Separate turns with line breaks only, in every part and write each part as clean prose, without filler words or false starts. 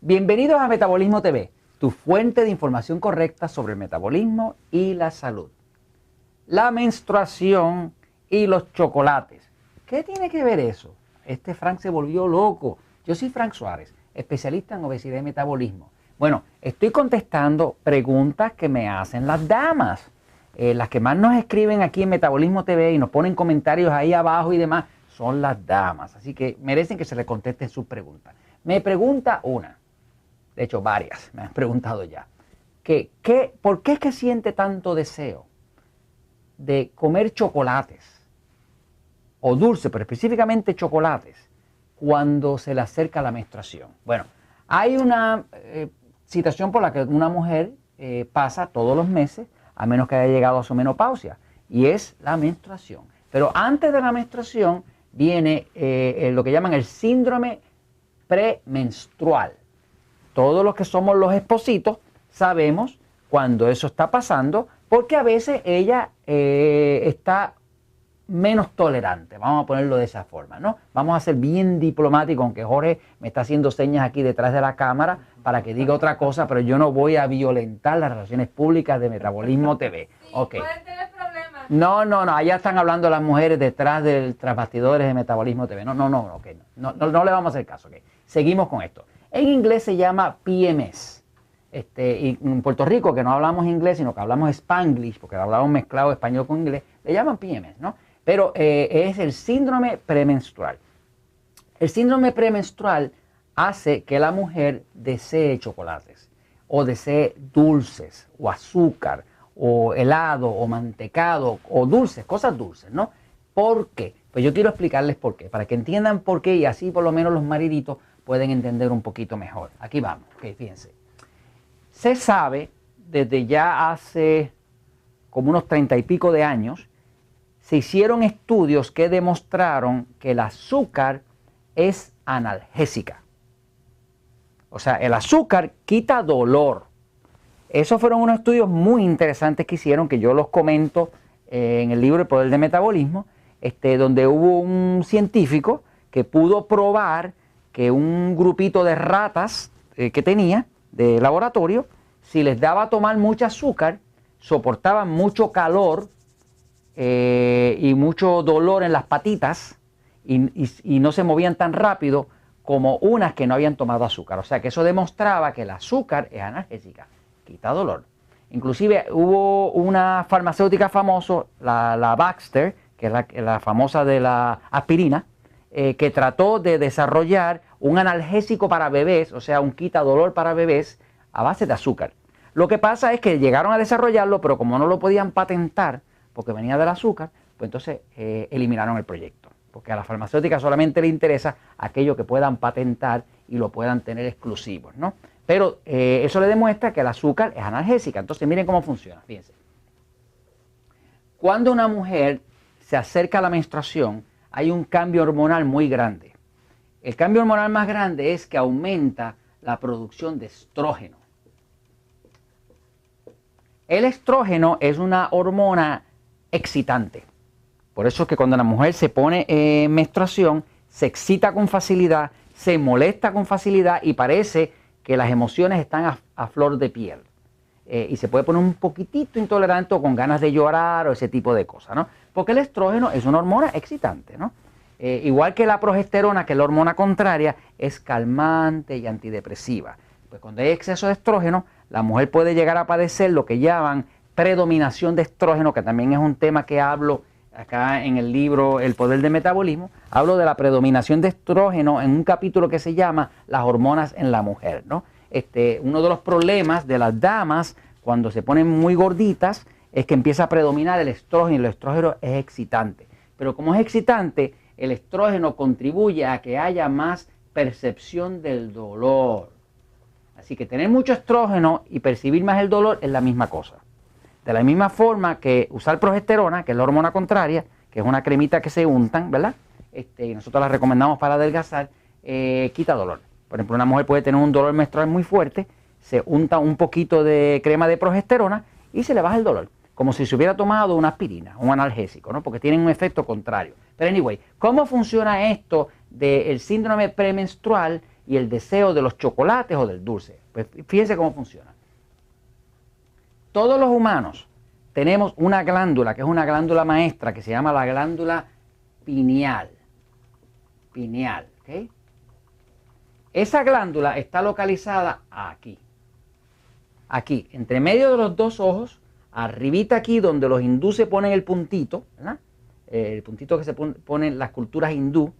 Bienvenidos a Metabolismo TV, tu fuente de información correcta sobre el metabolismo y la salud. La menstruación y los chocolates. ¿Qué tiene que ver eso? Frank se volvió loco. Yo soy Frank Suárez, especialista en obesidad y metabolismo. Bueno, estoy contestando preguntas que me hacen las damas. Las que más nos escriben aquí en Metabolismo TV y nos ponen comentarios ahí abajo y demás, son las damas. Así que merecen que se les contesten sus preguntas. Me pregunta una. De hecho, varias me han preguntado ya. ¿Por qué es que siente tanto deseo de comer chocolates o dulces, pero específicamente chocolates, cuando se le acerca la menstruación? Bueno, hay una situación por la que una mujer pasa todos los meses, a menos que haya llegado a su menopausia, y es la menstruación. Pero antes de la menstruación viene lo que llaman el síndrome premenstrual. Todos los que somos los espositos sabemos cuando eso está pasando, porque a veces ella está menos tolerante, vamos a ponerlo de esa forma, ¿no? Vamos a ser bien diplomáticos, aunque Jorge me está haciendo señas aquí detrás de la cámara para que diga otra cosa, pero yo no voy a violentar las relaciones públicas de Metabolismo TV.
Sí,
okay.
Pueden tener problemas.
No, allá están hablando las mujeres detrás tras bastidores de Metabolismo TV. No le vamos a hacer caso. Okay. Seguimos con esto. En inglés se llama PMS. Y en Puerto Rico, que no hablamos inglés, sino que hablamos Spanglish, porque hablamos mezclado español con inglés, le llaman PMS, ¿no? Pero es el síndrome premenstrual. El síndrome premenstrual hace que la mujer desee chocolates, o desee dulces, o azúcar, o helado, o mantecado, o dulces, cosas dulces, ¿no? ¿Por qué? Pues yo quiero explicarles por qué, para que entiendan por qué y así por lo menos los mariditos pueden entender un poquito mejor. Aquí vamos, okay, fíjense. Se sabe desde ya hace como unos 30 y pico de años, se hicieron estudios que demostraron que el azúcar es analgésica. O sea, el azúcar quita dolor. Esos fueron unos estudios muy interesantes que hicieron, que yo los comento en el libro El Poder del Metabolismo, donde hubo un científico que pudo probar que un grupito de ratas que tenía de laboratorio, si les daba a tomar mucho azúcar, soportaban mucho calor y mucho dolor en las patitas y no se movían tan rápido como unas que no habían tomado azúcar. O sea que eso demostraba que el azúcar es analgésica, quita dolor. Inclusive hubo una farmacéutica famosa, la Baxter, que es la famosa de la aspirina, que trató de desarrollar un analgésico para bebés, o sea, un quita dolor para bebés a base de azúcar. Lo que pasa es que llegaron a desarrollarlo, pero como no lo podían patentar, porque venía del azúcar, pues entonces eliminaron el proyecto. Porque a la farmacéutica solamente le interesa aquello que puedan patentar y lo puedan tener exclusivos, ¿no? Pero eso le demuestra que el azúcar es analgésica. Entonces miren cómo funciona, fíjense. Cuando una mujer se acerca a la menstruación, hay un cambio hormonal muy grande. El cambio hormonal más grande es que aumenta la producción de estrógeno. El estrógeno es una hormona excitante. Por eso es que cuando la mujer se pone en menstruación, se excita con facilidad, se molesta con facilidad y parece que las emociones están a flor de piel. Y se puede poner un poquitito intolerante o con ganas de llorar o ese tipo de cosas, ¿no? Porque el estrógeno es una hormona excitante, ¿no? Igual que la progesterona, que es la hormona contraria, es calmante y antidepresiva. Pues cuando hay exceso de estrógeno, la mujer puede llegar a padecer lo que llaman predominación de estrógeno, que también es un tema que hablo acá en el libro El Poder del Metabolismo. Hablo de la predominación de estrógeno en un capítulo que se llama Las hormonas en la mujer, ¿no? Uno de los problemas de las damas cuando se ponen muy gorditas es que empieza a predominar el estrógeno, y el estrógeno es excitante. Pero como es excitante, el estrógeno contribuye a que haya más percepción del dolor. Así que tener mucho estrógeno y percibir más el dolor es la misma cosa. De la misma forma que usar progesterona, que es la hormona contraria, que es una cremita que se untan, ¿verdad? Y nosotros la recomendamos para adelgazar, quita dolor. Por ejemplo, una mujer puede tener un dolor menstrual muy fuerte, se unta un poquito de crema de progesterona y se le baja el dolor, como si se hubiera tomado una aspirina, un analgésico, ¿no? Porque tienen un efecto contrario. Pero anyway, ¿cómo funciona esto del síndrome premenstrual y el deseo de los chocolates o del dulce. Pues fíjense cómo funciona. Todos los humanos tenemos una glándula, que es una glándula maestra, que se llama la glándula pineal. Pineal, ¿ok? Esa glándula está localizada aquí. Aquí, entre medio de los dos ojos, arribita aquí donde los hindúes se ponen el puntito, ¿verdad? El puntito que se ponen las culturas hindú,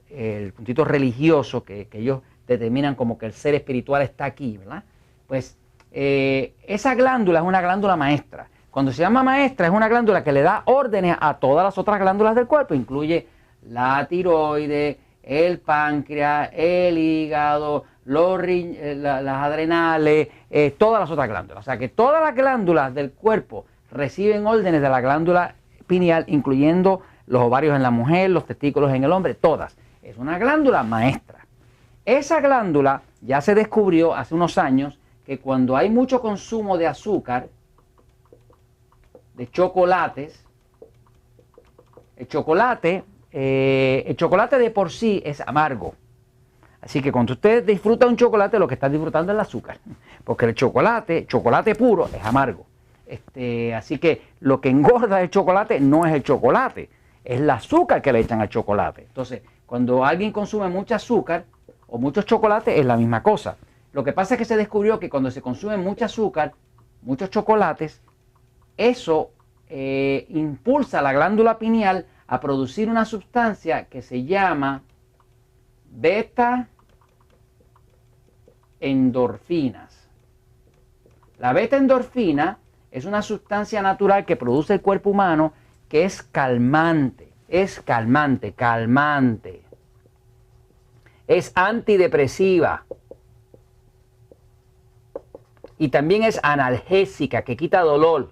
el puntito religioso que ellos determinan como que el ser espiritual está aquí, ¿verdad? Pues esa glándula es una glándula maestra. Cuando se llama maestra es una glándula que le da órdenes a todas las otras glándulas del cuerpo, incluye la tiroides, el páncreas, el hígado, las adrenales, todas las otras glándulas. O sea que todas las glándulas del cuerpo reciben órdenes de la glándula pineal, incluyendo los ovarios en la mujer, los testículos en el hombre, todas. Es una glándula maestra. Esa glándula ya se descubrió hace unos años que cuando hay mucho consumo de azúcar, de chocolates, el chocolate de por sí es amargo. Así que cuando usted disfruta un chocolate, lo que está disfrutando es el azúcar. Porque el chocolate puro, es amargo. Así que lo que engorda el chocolate no es el chocolate, es el azúcar que le echan al chocolate. Entonces, cuando alguien consume mucho azúcar o muchos chocolates, es la misma cosa. Lo que pasa es que se descubrió que cuando se consume mucho azúcar, muchos chocolates, eso impulsa a la glándula pineal a producir una sustancia que se llama beta endorfinas. La beta endorfina es una sustancia natural que produce el cuerpo humano que es calmante, calmante. Es antidepresiva y también es analgésica, que quita dolor.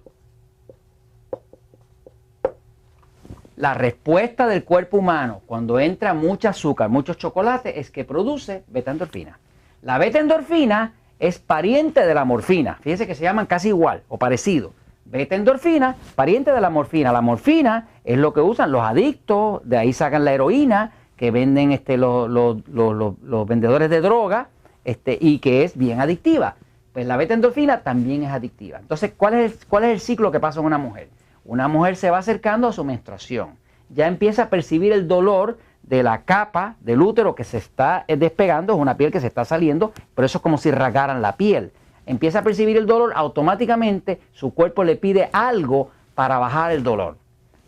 La respuesta del cuerpo humano cuando entra mucho azúcar, muchos chocolates, es que produce beta endorfina. La beta endorfina es pariente de la morfina. Fíjense que se llaman casi igual o parecido. Beta endorfina, pariente de la morfina. La morfina es lo que usan los adictos, de ahí sacan la heroína que venden los vendedores de droga y que es bien adictiva. Pues la beta endorfina también es adictiva. Entonces, ¿cuál es el ciclo que pasa en una mujer? Una mujer se va acercando a su menstruación. Ya empieza a percibir el dolor de la capa del útero que se está despegando, es una piel que se está saliendo, pero eso es como si rasgaran la piel. Empieza a percibir el dolor, automáticamente su cuerpo le pide algo para bajar el dolor.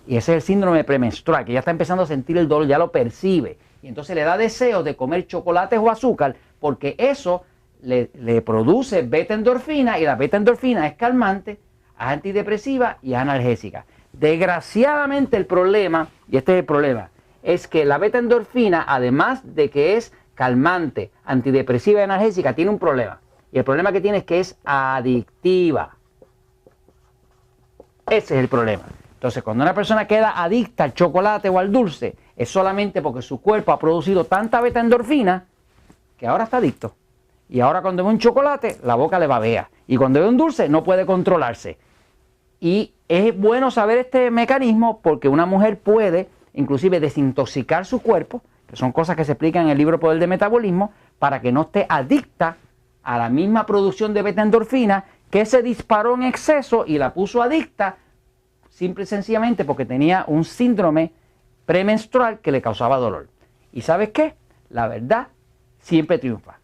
Y ese es el síndrome premenstrual, que ya está empezando a sentir el dolor, ya lo percibe. Y entonces le da deseo de comer chocolates o azúcar, porque eso le produce beta endorfina, y la beta endorfina es calmante, antidepresiva y analgésica. Desgraciadamente el problema, y este es el problema, es que la beta endorfina, además de que es calmante, antidepresiva y analgésica, tiene un problema. Y el problema que tiene es que es adictiva. Ese es el problema. Entonces, cuando una persona queda adicta al chocolate o al dulce, es solamente porque su cuerpo ha producido tanta beta endorfina que ahora está adicto. Y ahora cuando ve un chocolate, la boca le babea. Y cuando ve un dulce, no puede controlarse. Y es bueno saber este mecanismo porque una mujer puede inclusive desintoxicar su cuerpo, que son cosas que se explican en el libro Poder del Metabolismo, para que no esté adicta a la misma producción de beta endorfina que se disparó en exceso y la puso adicta simple y sencillamente porque tenía un síndrome premenstrual que le causaba dolor. ¿Y sabes qué? La verdad siempre triunfa.